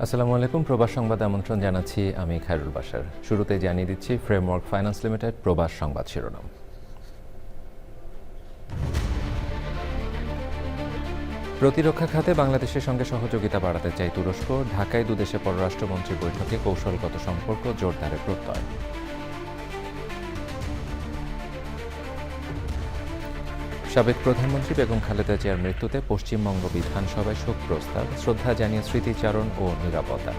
আসসালামু আলাইকুম। প্রবাস সংবাদ আমন্ত্রণ জানাচ্ছি আমি খায়রুল বাশার। শুরুতে জানিয়ে দিচ্ছি ফ্রেমওয়ার্ক ফাইন্যান্স লিমিটেড প্রবাস সংবাদ শিরোনাম। প্রতিরক্ষা খাতে বাংলাদেশের সঙ্গে সহযোগিতা বাড়াতে চায় তুরস্ক। ঢাকায় দুদেশের পররাষ্ট্রমন্ত্রী বৈঠকে কৌশলগত সম্পর্ক জোরদারের প্রত্যয়। সাবেক প্রধানমন্ত্রী বেগম খালেদা জিয়ার মৃত্যুতে পশ্চিমবঙ্গ বিধানসভায় শোক প্রস্তাব, শ্রদ্ধা জানিয়ে স্মৃতিচারণ ও নিরাপত্তা।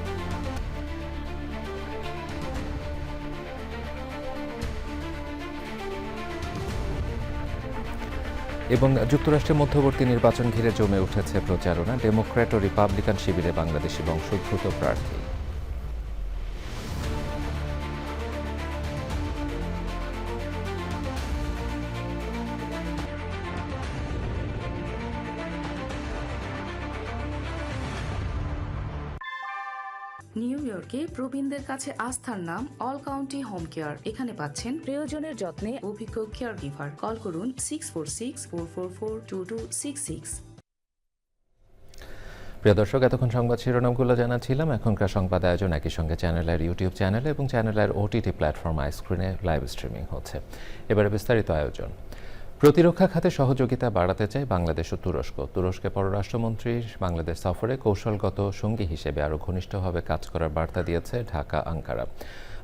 এবং যুক্তরাষ্ট্রের মধ্যবর্তী নির্বাচন ঘিরে জমে উঠেছে প্রচারণা। ডেমোক্র্যাট ও রিপাবলিকান শিবিরে বাংলাদেশি বংশোদ্ভূত প্রার্থী। নিউ ইয়র্কে প্রবীণদের কাছে আস্থার নাম অল কাউন্টি হোম কেয়ার। এখানে পাচ্ছেন প্রিয়জনের যত্নে অভিজ্ঞ কেয়ার গিভার। কল করুন 646-444-2266। প্রিয় দর্শক, এতক্ষণ সংবাদ শিরোনামগুলো জানাচ্ছিলাম। এখনকার সংবাদ আয়োজন একই সঙ্গে চ্যানেলের ইউটিউব চ্যানেলে এবং চ্যানেলের ওটিটি প্ল্যাটফর্ম আইস্ক্রিনে লাইভ স্ট্রিমিং হচ্ছে। এবারে বিস্তারিত আয়োজন। প্রতিরক্ষা খাতে সহযোগিতা বাড়াতে চায় বাংলাদেশ ও তুরস্ক। তুরস্কের পররাষ্ট্রমন্ত্রীর বাংলাদেশ সফরে কৌশলগত সঙ্গী হিসেবে আরও ঘনিষ্ঠভাবে কাজ করার বার্তা দিয়েছে ঢাকা আঙ্কারা।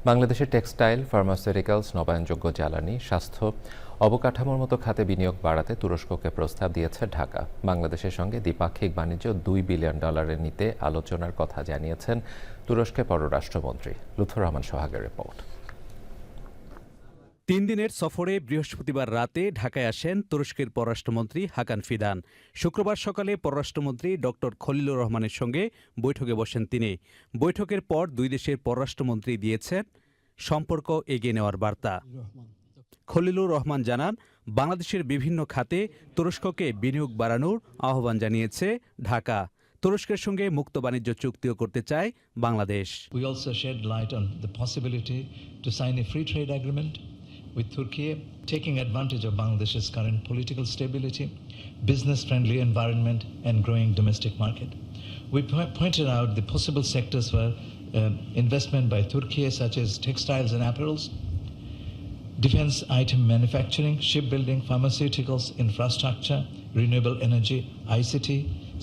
বাংলাদেশের টেক্সটাইল, ফার্মাসিউটিক্যালস, নবায়নযোগ্য জ্বালানি, স্বাস্থ্য, অবকাঠামোর মতো খাতে বিনিয়োগ বাড়াতে তুরস্ককে প্রস্তাব দিয়েছে ঢাকা। বাংলাদেশের সঙ্গে দ্বিপাক্ষিক বাণিজ্য $2 বিলিয়ন নিতে আলোচনার কথা জানিয়েছেন তুরস্কের পররাষ্ট্রমন্ত্রী। লুৎফর রহমান সোহাগের রিপোর্ট। 3 দিনের সফরে বৃহস্পতিবার রাতে ঢাকায় আসেন তুরস্কের পররাষ্ট্রমন্ত্রী হাকান ফিদান। শুক্রবার সকালে পররাষ্ট্রমন্ত্রী ডক্টর খলিলুর রহমানের সঙ্গে বৈঠকে বসেন তিনি। বৈঠকের পর দুই দেশের পররাষ্ট্রমন্ত্রী দিয়েছেন সম্পর্ক এগিয়ে নেওয়ার বার্তা। খলিলুর রহমান জানান, বাংলাদেশের বিভিন্ন খাতে তুরস্ককে বিনিয়োগ বাড়ানোর আহ্বান জানিয়েছে ঢাকা। তুরস্কের সঙ্গে মুক্ত বাণিজ্য চুক্তিও করতে চায় Bangladesh. We also shed light on the possibility to sign a free trade agreement with Turkey, taking advantage of Bangladesh's current political stability, business-friendly environment and growing domestic market. We pointed out the possible sectors for investment by Turkey, such as textiles and apparels, defense item manufacturing, shipbuilding, pharmaceuticals, infrastructure, renewable energy, ICT,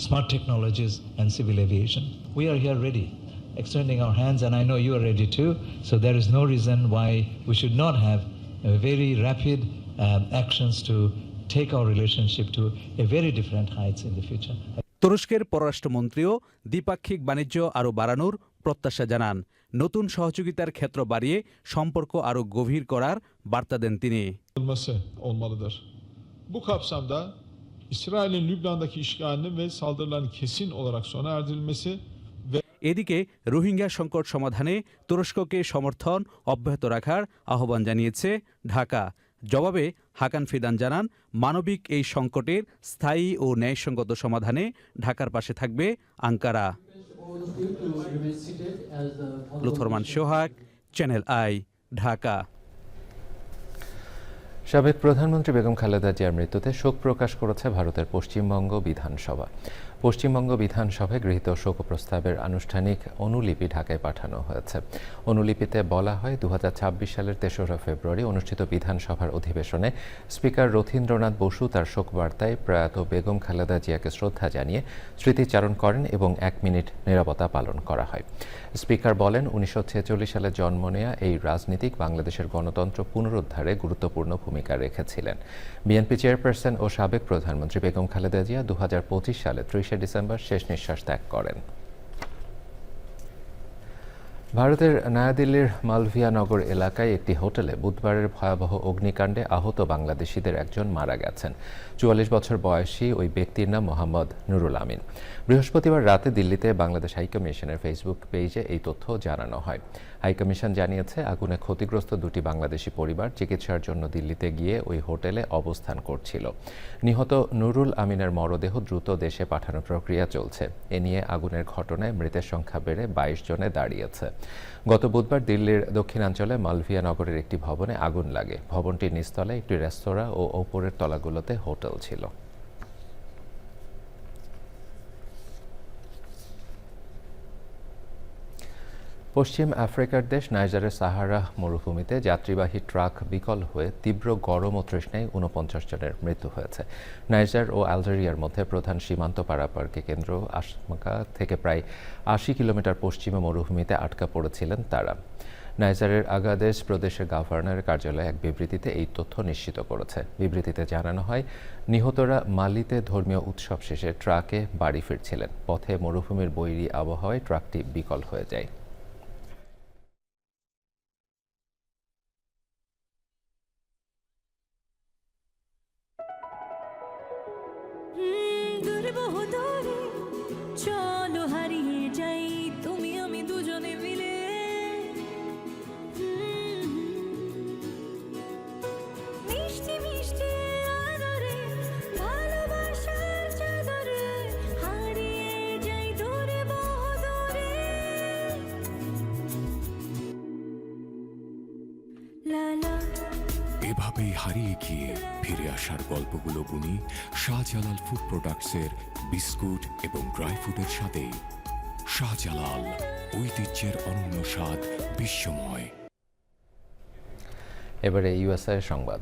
smart technologies and civil aviation. We are here ready, extending our hands, and I know you are ready too, so there is no reason why we should not have very rapid actions to take our relationship to a very different heights in the future. তুরস্কের পররাষ্ট্রমন্ত্রীও দ্বিপাক্ষিক বাণিজ্য আরও বাড়ানোর প্রত্যাশা জানান। নতুন সহযোগিতার ক্ষেত্র বাড়িয়ে সম্পর্ক আরও গভীর করার বার্তা দেন তিনি। Olmalıdır. Bu kapsamda İsrail'in Lübnan'daki işgalinin ve saldırıların kesin olarak sona erdirilmesi ve এদিকে রোহিঙ্গা সংকট সমাধানে তুরস্ককে সমর্থন অব্যাহত রাখার আহ্বান জানিয়েছে ঢাকা। জবাবে হাকান ফিদান জানান, মানবিক এই সংকটের স্থায়ী ও ন্যায়সঙ্গত সমাধানে ঢাকার পাশে থাকবে আঙ্কারা। লুথরমান সোহাগ, চ্যানেল আই, ঢাকা। সাবেক প্রধানমন্ত্রী বেগম খালেদা জিয়ার মৃত্যুতে শোক প্রকাশ করেছে ভারতের পশ্চিমবঙ্গ বিধানসভা। পশ্চিমবঙ্গ বিধানসভায় গৃহীত শোক প্রস্তাবের আনুষ্ঠানিক অনুলিপি ঢাকায় পাঠানো হয়েছে। অনুলিপিতে বলা হয়, 2026 সালের 3রা ফেব্রুয়ারি অনুষ্ঠিত বিধানসভার অধিবেশনে স্পিকার রথীন্দ্রনাথ বসু তার শোক বার্তায় প্রয়াত বেগম খালেদা জিয়াকে শ্রদ্ধা জানিয়ে স্মৃতিচারণ করেন এবং 1 মিনিট নীরবতা পালন করা হয়। স্পিকার বলেন, 1946 সালে জন্ম নেয়া এই রাজনীতিক বাংলাদেশের গণতন্ত্র পুনরুদ্ধারে গুরুত্বপূর্ণ ভূমিকা রেখেছিলেন। বিএনপি চেয়ারপারসন ও সাবেক প্রধানমন্ত্রী বেগম খালেদা জিয়া 2025 সালে 30 ডিসেম্বর শেষ নিঃশ্বাস ত্যাগ করেন। ভারতের নয়াদিল্লির মালভিয়া নগর এলাকায় একটি হোটেলে বুধবারের ভয়াবহ অগ্নিকাণ্ডে আহত বাংলাদেশিদের একজন মারা গেছেন। 44 বছর বয়সী ওই ব্যক্তির নাম মোহাম্মদ নুরুল আমিন। বৃহস্পতিবার রাতে দিল্লিতে বাংলাদেশ হাইকমিশনের ফেসবুক পেজে এই তথ্য জানানো হয়। হাইকমিশন জানিয়েছে, আগুনে ক্ষতিগ্রস্ত দুটি বাংলাদেশি পরিবার চিকিৎসার জন্য দিল্লিতে গিয়ে ওই হোটেলে অবস্থান করছিল। নিহত নুরুল আমিনের মরদেহ দ্রুত দেশে পাঠানোর প্রক্রিয়া চলছে। এ নিয়ে আগুনের ঘটনায় মৃতের সংখ্যা বেড়ে 22 জনে দাঁড়িয়েছে। গত বুধবার দিল্লির দক্ষিণাঞ্চলে মালভিয়া নগরের একটি ভবনে আগুন লাগে। ভবনটির নিচতলায় একটি রেস্তোরাঁ ও ওপরের তলাগুলোতে হোটেল ছিল। পশ্চিম আফ্রিকার দেশ নাইজারের সাহারা মরুভূমিতে যাত্রীবাহী ট্রাক বিকল হয়ে তীব্র গরম ও তৃষ্ণায় ৪৯ জনের মৃত্যু হয়েছে। নাইজার ও আলজেরিয়ার মধ্যে প্রধান সীমান্ত পারাপারকে কেন্দ্র আশমাকা থেকে প্রায় ৮০ কিলোমিটার পশ্চিমে মরুভূমিতে আটকা পড়েছিলেন তারা। নাইজারের আগাদেশ প্রদেশের গভর্নরের কার্যালয় এক বিবৃতিতে এই তথ্য নিশ্চিত করেছে। বিবৃতিতে জানানো হয়, নিহতরা মালিতে ধর্মীয় উৎসব শেষে ট্রাকে বাড়ি ফিরছিলেন। পথে মরুভূমির বৈরী আবহাওয়ায় ট্রাকটি বিকল হয়ে যায়। চলো হারিয়ে যাই তুমি আমি দুজনে মিলে, মিষ্টি মিষ্টি আদরে ভালোবাসার চাদরে হারিয়ে যাই দূরে বহুদূরে। লালা এভাবেই হারিয়ে গিয়ে ফিরে আসার গল্পগুলো বুনি শাহজালাল ফুড প্রোডাক্টসের বিস্কুট এবং ড্রাই ফ্রুটের সাথে। শাহজালাল, ঐতিহ্যের অনন্য স্বাদ, বিশ্বময়। এবারে ইউএসএ সংবাদ।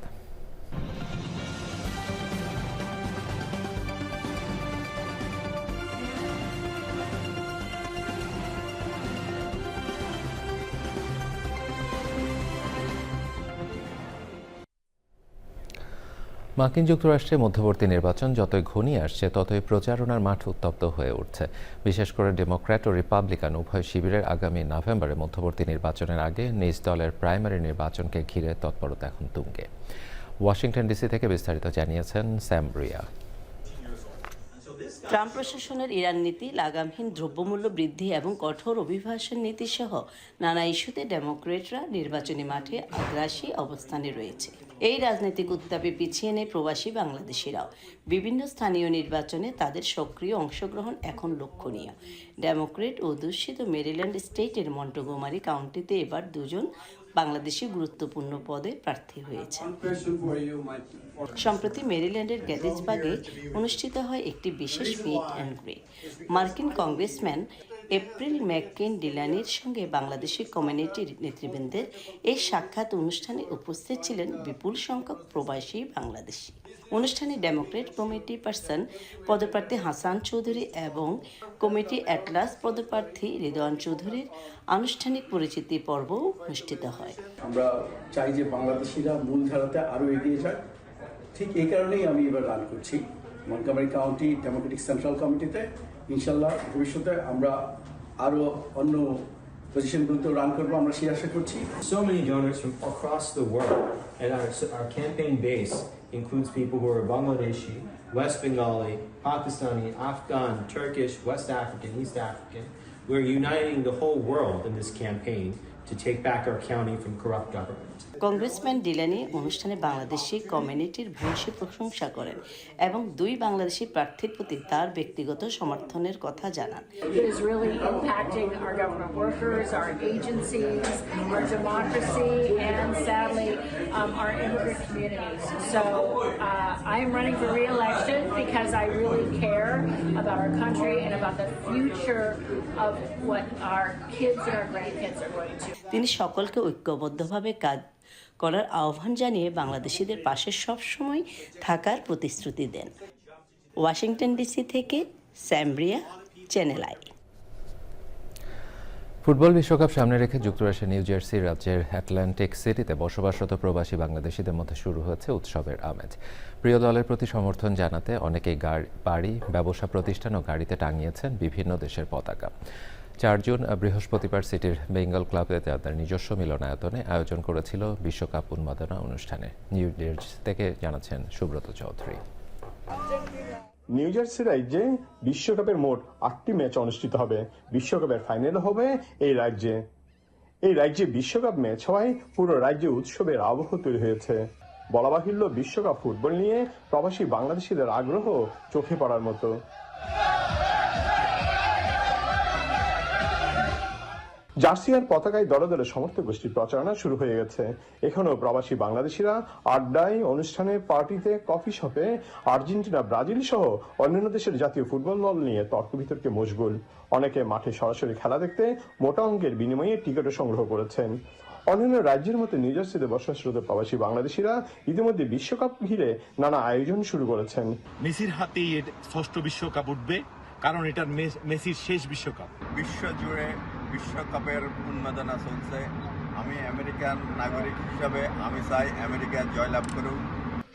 মার্কিন যুক্তরাষ্ট্রে মধ্যবর্তী নির্বাচন যতই ঘনিয়ে আসছে ততই প্রচারণার মাঠ উত্তপ্ত হয়ে উঠছে। বিশেষ করে ডেমোক্র্যাট ও রিপাবলিকান উভয় শিবিরের আগামী নভেম্বরে মধ্যবর্তী নির্বাচনের আগে নিজ দলের প্রাইমারি নির্বাচনকে ঘিরে তৎপরতা এখন তুঙ্গে। ওয়াশিংটন ডিসি থেকে বিস্তারিত জানিয়েছেন স্যাম ব্রিয়া। ট্রাম্প প্রশাসনের ইরান নীতি, লাগামহীন দ্রব্যমূল্য বৃদ্ধি এবং কঠোর অভিবাসন নীতি সহ নানা ইস্যুতে ডেমোক্রেটরা নির্বাচনী মাঠে আগ্রাসী অবস্থানে রয়েছে। এই রাজনৈতিক উত্তাপে পিছিয়ে নেই প্রবাসী বাংলাদেশিরাও। বিভিন্ন স্থানীয় নির্বাচনে তাদের সক্রিয় অংশগ্রহণ এখন লক্ষণীয়। ডেমোক্রেট ও দূষিত মেরিল্যান্ড স্টেটের মন্টগোমারি কাউন্টিতে এবার দুজন বাংলাদেশি গুরুত্বপূর্ণ পদে প্রার্থী হয়েছেন। সম্প্রতি মেরিল্যান্ডের গ্যাটিসবার্গে অনুষ্ঠিত হয় একটি বিশেষ মিট অ্যান্ড গ্রিট। মার্কিন কংগ্রেসম্যান এপ্রিল ম্যাককেইন ডিলানির সঙ্গে বাংলাদেশি কমিউনিটির নেতৃবৃন্দের এই সাক্ষাৎ অনুষ্ঠানে উপস্থিত ছিলেন বিপুল সংখ্যক প্রবাসী বাংলাদেশি। অনুষ্ঠানে ডেমোক্রেট কমিটি পার্সন পদপ্রার্থী হাসান চৌধুরী এবং কমিটি অ্যাটলাস পদপ্রার্থী রিদওয়ান চৌধুরীর আনুষ্ঠানিক পরিচিতি পর্ব অনুষ্ঠিত হয়। আমরা চাই যে বাংলাদেশিরা মূলধারাতে আরও এগিয়ে যায়। ঠিক এই কারণেই আমি এবার রান করছি মন্টগোমারি কাউন্টি ডেমোক্রেটিক সেন্ট্রাল কমিটিতে। ইনশাল্লাহ ভবিষ্যতে আমরা আরও অন্য পজিশনগুলোতে রান করবো, আমরা সেই আশা করছি। So many donors from across the world, and our campaign base includes people who are Bangladeshi, West Bengali, Pakistani, Afghan, Turkish, West African, East African. We're uniting the whole world in this campaign to take back our county from corrupt government. Congressman Delany অনুষ্ঠানে বাংলাদেশি কমিউনিটির ভূয়সী প্রশংসা করেন এবং দুই বাংলাদেশি প্রার্থীর প্রতি তার ব্যক্তিগত সমর্থনের কথা জানান। It is really impacting our government workers, our agencies, our democracy, and sadly, our immigrant communities. So I am running for re-election because I really care about our country and about the future of what our kids and our grandkids are going to. তিনি সকলকে ঐক্যবদ্ধভাবে কাজ করার আহ্বান জানিয়ে বাংলাদেশিদের পাশে সবসময় থাকার প্রতিশ্রুতি দেন। ওয়াশিংটন ডিসি থেকে স্যাম ব্রিয়া, চ্যানেল আই। ফুটবল বিশ্বকাপ সামনে রেখে যুক্তরাষ্ট্রের নিউ জার্সি রাজ্যের অ্যাটলান্টিক সিটিতে বসবাসরত প্রবাসী বাংলাদেশিদের মধ্যে শুরু হয়েছে উৎসবের আমেজ। প্রিয় দলের প্রতি সমর্থন জানাতে অনেকেই বাড়ি, ব্যবসা প্রতিষ্ঠান ও গাড়িতে টাঙিয়েছেন বিভিন্ন দেশের পতাকা। 4 জুন বৃহস্পতিবার সিটির বেঙ্গল ক্লাবে তাদের নিজস্ব মিলনায়তনে আয়োজন করেছিল বিশ্বকাপ উন্মাদনা অনুষ্ঠানে। নিউ জার্সি থেকে জানাচ্ছেন সুব্রত চৌধুরী। নিউ জার্সি রাজ্যে বিশ্বকাপের মোট 8টি ম্যাচ অনুষ্ঠিত হবে। বিশ্বকাপের ফাইনাল হবে এই রাজ্যে। এই রাজ্যে বিশ্বকাপ ম্যাচ হওয়ায় পুরো রাজ্যে উৎসবের আবহ তৈরি হয়েছে। বলা বাহুল্য, বিশ্বকাপ ফুটবল নিয়ে প্রবাসী বাংলাদেশিদের আগ্রহ চোখে পড়ার মতো। জার্সি আর পতাকায় দলে দলে সমর্থক গোষ্ঠীর প্রচারণা শুরু হয়ে গেছে। এখানেও প্রবাসী বাংলাদেশিরা আড্ডায়, অনুষ্ঠানে, পার্টিতে, কফি শপে আর্জেন্টিনা, ব্রাজিল সহ অন্যান্য দেশের জাতীয় ফুটবল দল নিয়ে তর্ক বিতর্কে মশগুল। অনেকে মাঠে সরাসরি খেলা দেখতে মোটা অঙ্কের বিনিময়ে টিকিটও সংগ্রহ করেছেন। অন্যান্য রাজ্যের মতো নিউ জার্সিতে বসবাসরত প্রবাসী বাংলাদেশিরা ইতিমধ্যে বিশ্বকাপ ঘিরে নানা আয়োজন শুরু করেছেন। মেসির হাতেই ষষ্ঠ বিশ্বকাপ উঠবে, কারণ এটা মেসির শেষ বিশ্বকাপ। বিশ্ব জুড়ে বিশ্বকাপের উন্মাদনা চলছে। আমি আমেরিকান নাগরিক হিসাবে আমি চাই আমেরিকা জয়লাভ করুক।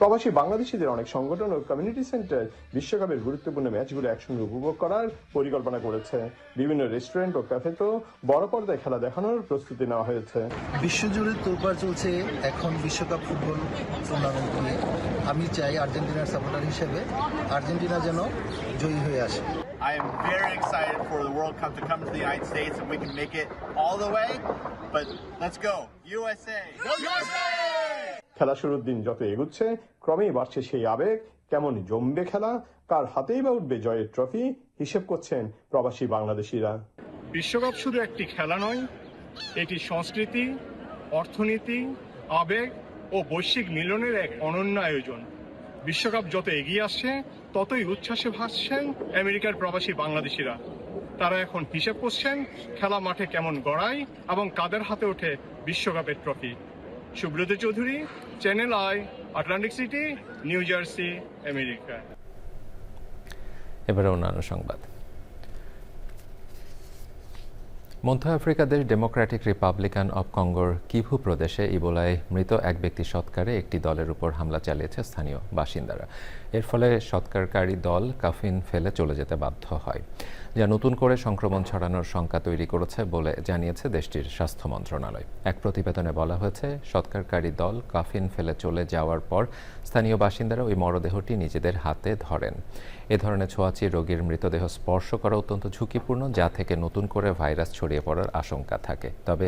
প্রবাসী বাংলাদেশিদের অনেক সংগঠন ও কমিউনিটি সেন্টার বিশ্বকাপের গুরুত্বপূর্ণ ম্যাচগুলো একসঙ্গে উপভোগ করার পরিকল্পনা করেছে। বিভিন্ন রেস্টুরেন্ট ও ক্যাফেতেও বড় পর্দায় খেলা দেখানোর প্রস্তুতি নেওয়া হয়েছে। বিশ্বজুড়ে তোলপাড় চলছে এখন বিশ্বকাপ ফুটবল টুর্নামেন্ট নিয়ে। আমি চাই আর্জেন্টিনার সাপোর্টার হিসেবে আর্জেন্টিনা যেন জয়ী হয়ে আসে। I am very excited for the World Cup to come to the United States and we can make it all the way. But let's go, USA! Go USA! খেলা শুরুর দিন যত এগুচ্ছে ক্রমেই বাড়ছে সেই আবেগ। কেমন জমবে খেলা, কার হাতেই বা উঠবে জয়ের ট্রফি, হিসেব করছেন প্রবাসী বাংলাদেশিরা। বিশ্বকাপ শুধু একটি খেলা নয়, এটি সংস্কৃতি, অর্থনীতি, আবেগ ও বৈশ্বিক মিলনের এক অনন্য আয়োজন। বিশ্বকাপ যত এগিয়ে আসছে ততই উচ্ছ্বাসে ভাসছেন আমেরিকার প্রবাসী বাংলাদেশিরা। তারা এখন হিসেব করছেন খেলা মাঠে কেমন গড়ায় এবং কাদের হাতে ওঠে বিশ্বকাপের trophy. Subrata Chowdhury, channel I, Atlantic city, new jersey, America. এবারে অন্যান্য সংবাদ। মধ্য আফ্রিকা দেশ ডেমোক্রেটিক রিপাবলিকান অব কঙ্গোর কিভু প্রদেশে ইবোলায় মৃত এক ব্যক্তি সৎকারে একটি দলের উপর হামলা চালিয়েছে স্থানীয় বাসিন্দারা। এর ফলে সৎকারকারী দল কাফিন ফেলে চলে যেতে বাধ্য হয়, যা নতুন করে সংক্রমণ ছড়ানোর শঙ্কা তৈরি করেছে বলে জানিয়েছে দেশটির স্বাস্থ্য মন্ত্রণালয়। এক প্রতিবেদনে বলা হয়েছে, সৎকারকারী দল কাফিন ফেলে চলে যাওয়ার পর স্থানীয় বাসিন্দারা ওই মরদেহটি নিজেদের হাতে ধরেন। এ ধরনের ছোঁয়াচে রোগীর মৃতদেহ স্পর্শ করা অত্যন্ত ঝুঁকিপূর্ণ, যা থেকে নতুন করে ভাইরাস ছড়িয়ে পড়ার আশঙ্কা থাকে। তবে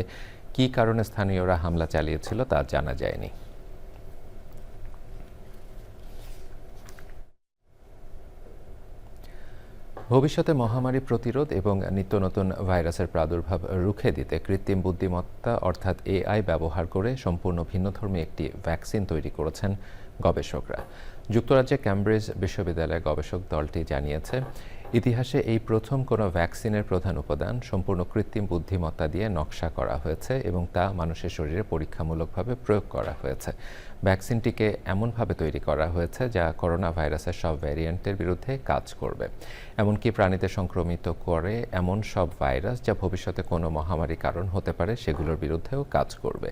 কী কারণে স্থানীয়রা হামলা চালিয়েছিল তা জানা যায়নি। ভবিষ্যতে মহামারী প্রতিরোধ এবং নিত্য নতুন ভাইরাসের প্রাদুর্ভাব রুখে দিতে কৃত্রিম বুদ্ধিমত্তা অর্থাৎ এআই ব্যবহার করে সম্পূর্ণ ভিন্নধর্মী একটি ভ্যাকসিন তৈরি করেছেন গবেষকরা। যুক্তরাজ্যে ক্যামব্রিজ বিশ্ববিদ্যালয়ের গবেষক দলটি জানিয়েছে, ইতিহাসে এই প্রথম কোনো ভ্যাকসিনের প্রধান উপাদান সম্পূর্ণ কৃত্রিম বুদ্ধিমত্তা দিয়ে নকশা করা হয়েছে এবং তা মানুষের শরীরে পরীক্ষামূলকভাবে প্রয়োগ করা হয়েছে। ভ্যাকসিনটিকে এমনভাবে তৈরি করা হয়েছে যা করোনা ভাইরাসের সব ভ্যারিয়েন্টের বিরুদ্ধে কাজ করবে, এমনকি প্রাণীতে সংক্রমিত করে এমন সব ভাইরাস যা ভবিষ্যতে কোনো মহামারী কারণ হতে পারে সেগুলোর বিরুদ্ধেও কাজ করবে।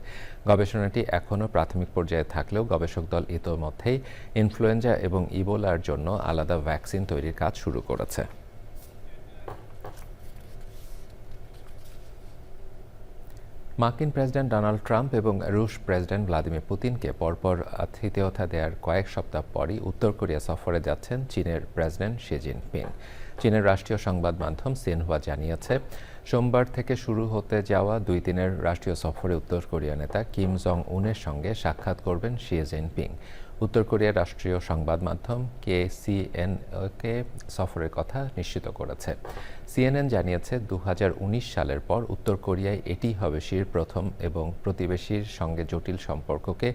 গবেষণাটি এখনও প্রাথমিক পর্যায়ে থাকলেও গবেষক দল ইতোমধ্যেই ইনফ্লুয়েঞ্জা এবং ইবোলার জন্য আলাদা ভ্যাকসিন তৈরির কাজ শুরু করেছে। মার্কিন প্রেসিডেন্ট ডোনাল্ড ট্রাম্প এবং রুশ প্রেসিডেন্ট ভ্লাদিমির পুতিনকে পরপর আতিথেয়তা দেওয়ার কয়েক সপ্তাহ পরই উত্তর কোরিয়া সফরে যাচ্ছেন চীনের প্রেসিডেন্ট শি জিনপিং। চীনের রাষ্ট্রীয় সংবাদ মাধ্যম সিনহুয়া জানিয়েছে, সোমবার থেকে শুরু হতে যাওয়া 2 দিনের রাষ্ট্রীয় সফরে উত্তর কোরিয়া নেতা কিম জং উনের সঙ্গে সাক্ষাৎ করবেন শি জিনপিং। উত্তর কোরিয়ার রাষ্ট্রীয় সংবাদ মাধ্যম KCNA সফরের কথা নিশ্চিত করেছে। CNN জানিয়েছে, 2019 সালের পর উত্তর কোরিয়ায় এটিই হবে শির প্রথম এবং প্রতিবেশীর সঙ্গে জটিল সম্পর্ককে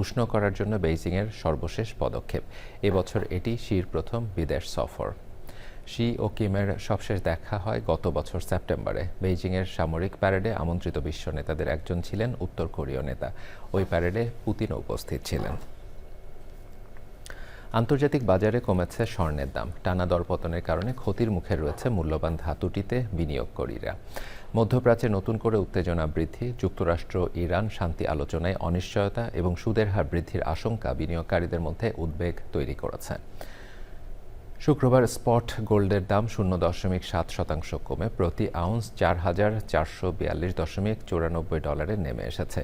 উষ্ণ করার জন্য বেইজিংয়ের সর্বশেষ পদক্ষেপ। এবছর এটি শির প্রথম বিদেশ সফর। শি ও কিমের সবশেষ দেখা হয় গত বছর সেপ্টেম্বরে। বেইজিংয়ের সামরিক প্যারেডে আমন্ত্রিত বিশ্ব নেতাদের একজন ছিলেন উত্তর কোরীয় নেতা। ওই প্যারেডে পুতিনও উপস্থিত ছিলেন। আন্তর্জাতিক বাজারে কমেছে স্বর্ণের দাম। টানা দরপতনের কারণে ক্ষতির মুখে রয়েছে মূল্যবান ধাতুটিতে বিনিয়োগকারীরা। মধ্যপ্রাচ্যে নতুন করে উত্তেজনা বৃদ্ধি, যুক্তরাষ্ট্র ইরান শান্তি আলোচনায় অনিশ্চয়তা এবং সুদের হার বৃদ্ধির আশঙ্কা বিনিয়োগকারীদের মধ্যে উদ্বেগ তৈরি করেছে। শুক্রবার স্পট গোল্ডের দাম 0.7% কমে প্রতি আউন্স $4,442.94 নেমে এসেছে।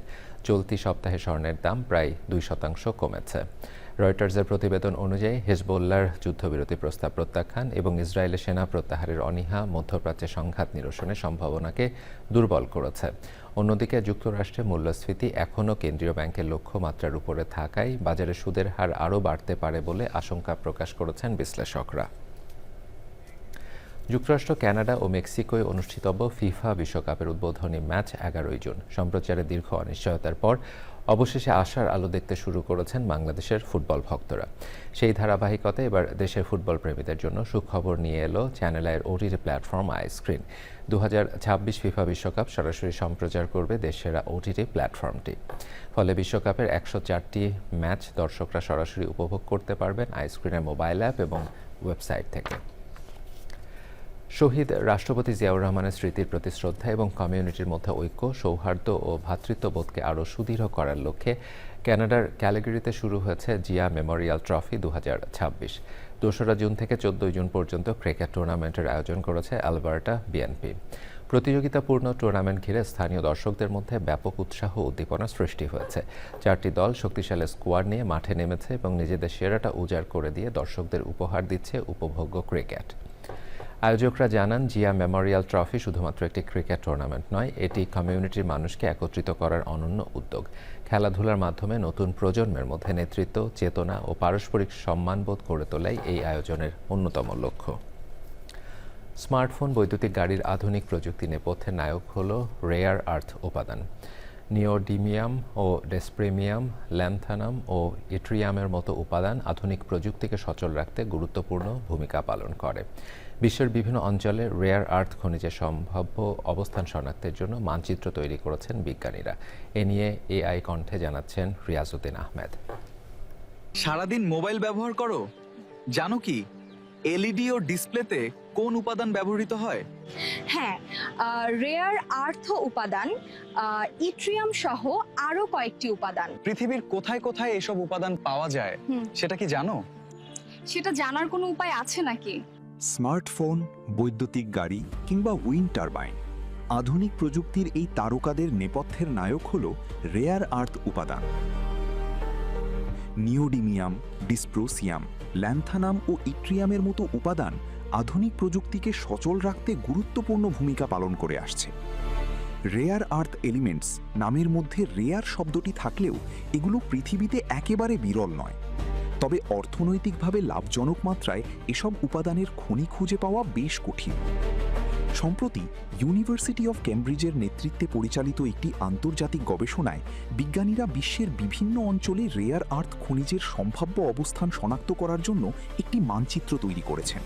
চলতি সপ্তাহে স্বর্ণের দাম প্রায় 2% কমেছে। রয়টার্সের প্রতিবেদন অনুযায়ী হিজবুল্লাহর যুদ্ধবিরতি প্রস্তাব প্রত্যাখ্যান এবং ইসরায়েলের সেনা প্রত্যাহারের অনীহা মধ্যপ্রাচ্যে সংঘাত নিরসনের সম্ভাবনাকে দুর্বল করেছে। অন্যদিকে যুক্তরাষ্ট্রে মূল্যস্ফীতি এখনও কেন্দ্রীয় ব্যাংকের লক্ষ্যমাত্রার উপরে থাকায় বাজারে সুদের হার আরও বাড়তে পারে বলে আশঙ্কা প্রকাশ করেছেন বিশ্লেষকরা। যুক্তরাষ্ট্র, কানাডা ও মেক্সিকোয় অনুষ্ঠিতব্য ফিফা বিশ্বকাপের উদ্বোধনী ম্যাচ 11 জুন। সম্প্রচারে দীর্ঘ অনিশ্চয়তার পর অবশেষে আশার আলো দেখতে শুরু করেছেন বাংলাদেশের ফুটবল ভক্তরা। সেই ধারাবাহিকতায় এবার দেশের ফুটবল প্রেমীদের জন্য সুখবর নিয়ে এলো চ্যানেল আইয়ের ওটিটি প্ল্যাটফর্ম আইস্ক্রিন। 2026 ফিফা বিশ্বকাপ সরাসরি সম্প্রচার করবে দেশের ওটিটি প্ল্যাটফর্মটি। ফলে বিশ্বকাপের 104টি ম্যাচ দর্শকরা সরাসরি উপভোগ করতে পারবেন আইস্ক্রিনের মোবাইল অ্যাপ এবং ওয়েবসাইট থেকে। শহীদ রাষ্ট্রপতি জিয়াউর রহমানের স্মৃতির প্রতি শ্রদ্ধা এবং কমিউনিটির মধ্যে ঐক্য, সৌহার্দ্য ও ভ্রাতৃত্ববোধকে আরও সুদৃঢ় করার লক্ষ্যে কানাডার ক্যালগারিতে শুরু হয়েছে জিয়া মেমোরিয়াল ট্রফি 2026। 2রা জুন থেকে 14 জুন পর্যন্ত ক্রিকেট টুর্নামেন্টের আয়োজন করেছে অ্যালবার্টা বিএনপি। প্রতিযোগিতাপূর্ণ টুর্নামেন্ট ঘিরে স্থানীয় দর্শকদের মধ্যে ব্যাপক উৎসাহ ও উদ্দীপনা সৃষ্টি হয়েছে। 4টি দল শক্তিশালী স্কোয়াড নিয়ে মাঠে নেমেছে এবং নিজেদের সেরাটা উজাড় করে দিয়ে দর্শকদের উপহার দিচ্ছে উপভোগ্য ক্রিকেট। আয়োজকরা জানান, জিয়া মেমোরিয়াল ট্রফি শুধুমাত্র একটি ক্রিকেট টুর্নামেন্ট নয়, এটি কমিউনিটির মানুষকে একত্রিত করার অনন্য উদ্যোগ। খেলাধুলার মাধ্যমে নতুন প্রজন্মের মধ্যে নেতৃত্ব, চেতনা ও পারস্পরিক সম্মানবোধ গড়ে তোলাই এই আয়োজনের অন্যতম লক্ষ্য। স্মার্টফোন, বৈদ্যুতিক গাড়ির আধুনিক প্রযুক্তি নেপথ্যের নায়ক হল রেয়ার আর্থ উপাদান। নিওডিমিয়াম ও ডেসপ্রেমিয়াম, ল্যান্থানাম ও ইট্রিয়ামের মতো উপাদান আধুনিক প্রযুক্তিকে সচল রাখতে গুরুত্বপূর্ণ ভূমিকা পালন করে। বিশ্বের বিভিন্ন অঞ্চলে রেয়ার আর্থ খনিজের সম্ভাব্য অবস্থান শনাক্তের জন্য মানচিত্র তৈরি করেছেন বিজ্ঞানীরা। এ নিয়ে এআই কণ্ঠে জানাচ্ছেন রিয়াজউদ্দিন আহমেদ। সারাদিন মোবাইল ব্যবহার করো? জানো কি এলইডি ও ডিসপ্লেতে কোন উপাদান ব্যবহৃত হয়? হ্যাঁ, রেয়ার আর্থ উপাদান, ইট্রিয়াম সহ আরো কয়েকটি উপাদান। পৃথিবীর কোথায় কোথায় এসব উপাদান পাওয়া যায় সেটা কি জানো? সেটা জানার কোনো উপায় আছে নাকি? স্মার্টফোন, বৈদ্যুতিক গাড়ি কিংবা উইন্ড টারবাইন, আধুনিক প্রযুক্তির এই তারকাদের নেপথ্যের নায়ক হল রেয়ার আর্থ উপাদান। নিওডিমিয়াম, ডিসপ্রোসিয়াম, ল্যান্থানাম ও ইট্রিয়ামের মতো উপাদান আধুনিক প্রযুক্তিকে সচল রাখতে গুরুত্বপূর্ণ ভূমিকা পালন করে আসছে। রেয়ার আর্থ এলিমেন্টস নামের মধ্যে রেয়ার শব্দটি থাকলেও এগুলো পৃথিবীতে একেবারে বিরল নয়। তবে অর্থনৈতিকভাবে লাভজনক মাত্রায় এসব উপাদানের খনি খুঁজে পাওয়া বেশ কঠিন। সম্প্রতি ইউনিভার্সিটি অফ ক্যামব্রিজের নেতৃত্বে পরিচালিত একটি আন্তর্জাতিক গবেষণায় বিজ্ঞানীরা বিশ্বের বিভিন্ন অঞ্চলে রেয়ার আর্থ খনিজের সম্ভাব্য অবস্থান শনাক্ত করার জন্য একটি মানচিত্র তৈরি করেছেন।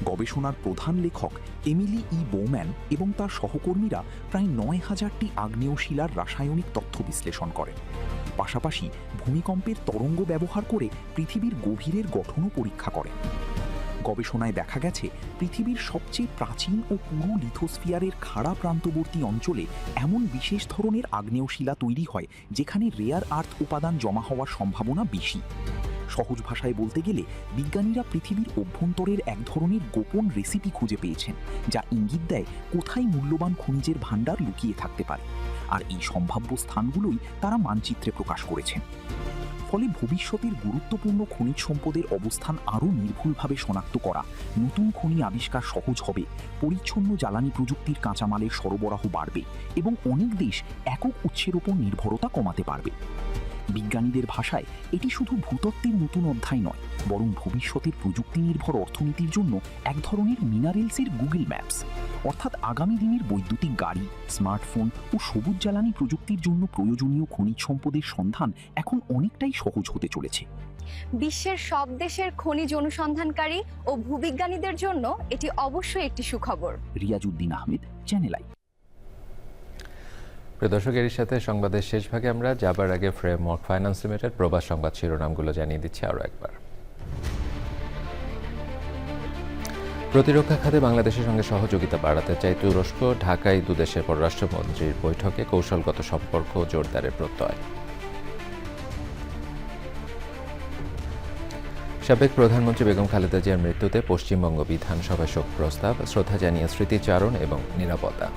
গবেষণার প্রধান লেখক এমিলি ই বোম্যান এবং তার সহকর্মীরা প্রায় ৯,০০০টি আগ্নেয়শিলার রাসায়নিক তথ্য বিশ্লেষণ করেন। পাশাপাশি ভূমিকম্পের তরঙ্গ ব্যবহার করে পৃথিবীর গভীরের গঠনও পরীক্ষা করেন। গবেষণায় দেখা গেছে, পৃথিবীর সবচেয়ে প্রাচীন ও পুরো লিথোস্ফিয়ারের খাড়া প্রান্তবর্তী অঞ্চলে এমন বিশেষ ধরনের আগ্নেয়শিলা তৈরি হয় যেখানে রেয়ার আর্থ উপাদান জমা হওয়ার সম্ভাবনা বেশি। সহজ ভাষায় বলতে গেলে বিজ্ঞানীরা পৃথিবীর অভ্যন্তরের এক ধরনের গোপন রেসিপি খুঁজে পেয়েছেন, যা ইঙ্গিত দেয় কোথায় মূল্যবান খনিজের ভাণ্ডার লুকিয়ে থাকতে পারে। আর এই সম্ভাব্য স্থানগুলোই তারা মানচিত্রে প্রকাশ করেছেন। ফলে ভবিষ্যতের গুরুত্বপূর্ণ খনিজ সম্পদের অবস্থান আরও নির্ভুলভাবে শনাক্ত করা, নতুন খনি আবিষ্কার সহজ হবে, পরিচ্ছন্ন জ্বালানি প্রযুক্তির কাঁচামালের সরবরাহ বাড়বে এবং অনেক দেশ একক উৎসের ওপর নির্ভরতা কমাতে পারবে। বিজ্ঞানীদের ভাষায় এটি শুধু ভূতত্ত্বের নতুন অধ্যায় নয়, বরং ভবিষ্যতের প্রযুক্তি নির্ভর অর্থনীতির জন্য এক ধরনের মিনারেলসের গুগল ম্যাপস। অর্থাৎ আগামী দিনের বৈদ্যুতিক গাড়ি, স্মার্টফোন ও সবুজ জ্বালানি প্রযুক্তির জন্য প্রয়োজনীয় খনিজ সম্পদের সন্ধান এখন অনেকটাই সহজ হতে চলেছে। বিশ্বের সব দেশের খনিজ অনুসন্ধানকারী ও ভূবিজ্ঞানীদের জন্য এটি অবশ্যই একটি সুখবর। Riazuddin Ahmed, channel I. প্রিয় দর্শক, এর সাথে সংবাদের শেষ ভাগে আমরা যাবার আগে ফ্রেমওয়ার্ক ফাইন্যান্স লিমিটেড প্রবাস সংবাদ শিরোনামগুলো জানিয়ে দিচ্ছি আরও একবার। প্রতিরক্ষা খাতে বাংলাদেশের সঙ্গে সহযোগিতা বাড়াতে চায় তুরস্ক। ঢাকায় দুদেশের পররাষ্ট্রমন্ত্রীর বৈঠকে কৌশলগত সম্পর্ক জোরদারের প্রত্যয়। সাবেক প্রধানমন্ত্রী বেগম খালেদা জিয়ার মৃত্যুতে পশ্চিমবঙ্গ বিধানসভায় শোক প্রস্তাব, শ্রদ্ধা জানিয়ে স্মৃতিচারণ এবং নিরাপত্তা।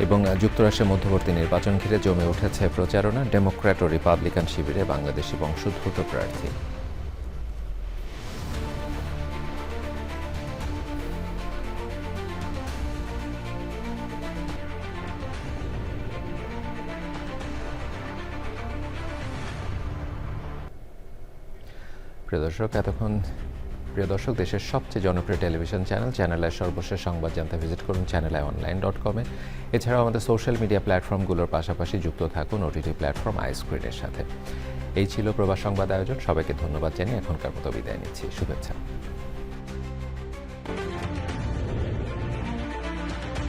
এবং যুক্তরাষ্ট্রের মধ্যবর্তী নির্বাচন ঘিরে জমে উঠেছে প্রচারণা, ডেমোক্র্যাট ও রিপাবলিকান শিবিরে বাংলাদেশি বংশোদ্ভূত প্রার্থী। প্রিয় দর্শক, দেশের সবচেয়ে জনপ্রিয় টেলিভিশন চ্যানেল আই সর্বশেষ সংবাদ জানতে ভিজিট করুন channelionline.com-এ। এছাড়াও আমাদের সোশ্যাল মিডিয়া প্ল্যাটফর্মগুলোর পাশাপাশি যুক্ত থাকুন ওটিটি প্ল্যাটফর্ম আইস্ক্রিনের সাথে। এই ছিল প্রবাস সংবাদ আয়োজন। সবাইকে ধন্যবাদ জানিয়ে এখনকার মতো বিদায় নিচ্ছি। শুভেচ্ছা।